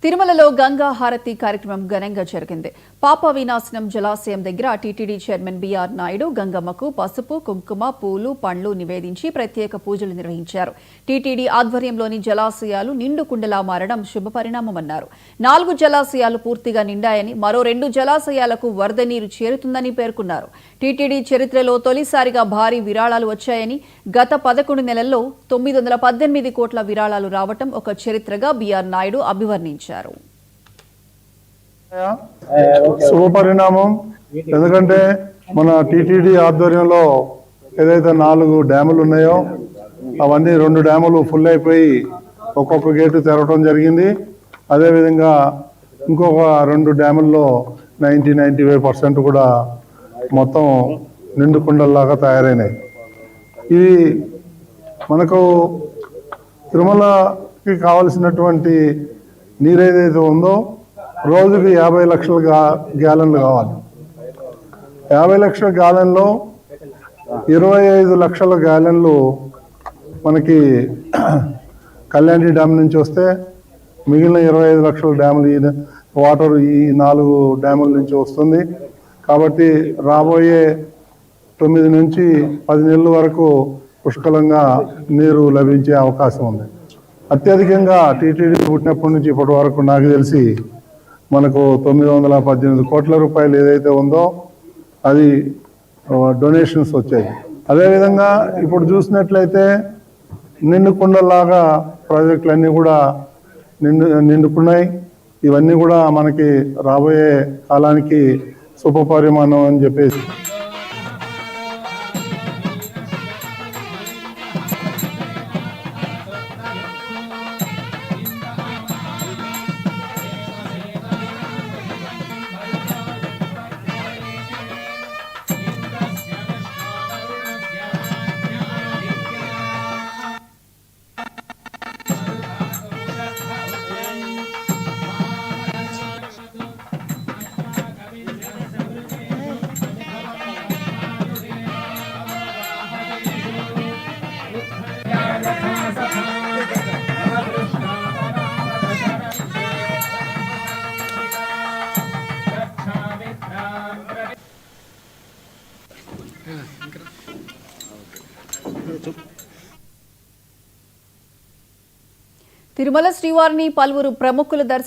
తిరుమలలో గంగా హారతి కార్యక్రమం ఘనంగా జరిగింది. పాప వినాశనం జలాశయం దగ్గర టీటీడీ చైర్మన్ బీఆర్ నాయుడు గంగమ్మకు పసుపు, కుంకుమ, పూలు, పండ్లు నివేదించి ప్రత్యేక పూజలు నిర్వహించారు. టీటీడీ ఆధ్వర్యంలోని జలాశయాలు నిండు కుండలా మారడం శుభపరిణామమన్నారు. 4 జలాశయాలు పూర్తిగా నిండాయని, మరో 2 జలాశయాలకు వరద నీరు చేరుతుందని పేర్కొన్నారు. టీటీడీ చరిత్రలో తొలిసారిగా భారీ విరాళాలు వచ్చాయని, గత 11 నెలల్లో 918 కోట్ల విరాళాలు రావటం ఒక చరిత్రగా బీఆర్ నాయుడు అభివర్ణించారు. శుభ పరిణామం. ఎందుకంటే మన టీటీడీ ఆధ్వర్యంలో ఏదైతే 4 డ్యాములు ఉన్నాయో అవన్నీ 2 డ్యాములు ఫుల్ అయిపోయి ఒక్కొక్క గేటు తెరవడం జరిగింది. అదేవిధంగా ఇంకొక 2 డ్యాముల్లో 95% కూడా మొత్తం నిండు కుండల్లాగా తయారైనాయి. ఇవి మనకు తిరుమలకి కావలసినటువంటి నీరు ఏదైతే ఉందో రోజుకి 50 లక్షల గ్యాలన్లు కావాలి. 50 లక్షల గ్యాలన్లో 25 లక్షల గ్యాలన్లు మనకి కళ్యాణి డ్యామ్ నుంచి వస్తే, మిగిలిన 25 లక్షల డ్యాములు వాటర్ ఈ 4 డ్యాముల నుంచి వస్తుంది. కాబట్టి రాబోయే 9 నుంచి 10 నెలల వరకు పుష్కలంగా నీరు లభించే అవకాశం ఉంది. అత్యధికంగా టీటీడీ పుట్టినప్పటి నుంచి ఇప్పటి వరకు నాకు తెలిసి మనకు 918 కోట్ల రూపాయలు ఏదైతే ఉందో అది డొనేషన్స్ వచ్చాయి. అదేవిధంగా ఇప్పుడు చూసినట్లయితే నిండు కుండలాగా ప్రాజెక్టులన్నీ కూడా నిండుకున్నాయి. ఇవన్నీ కూడా మనకి రాబోయే కాలానికి శుభపరిమాణం అని చెప్పేసి తిరుమల శ్రీవారిని పలువురు ప్రముఖులు దర్శించారు.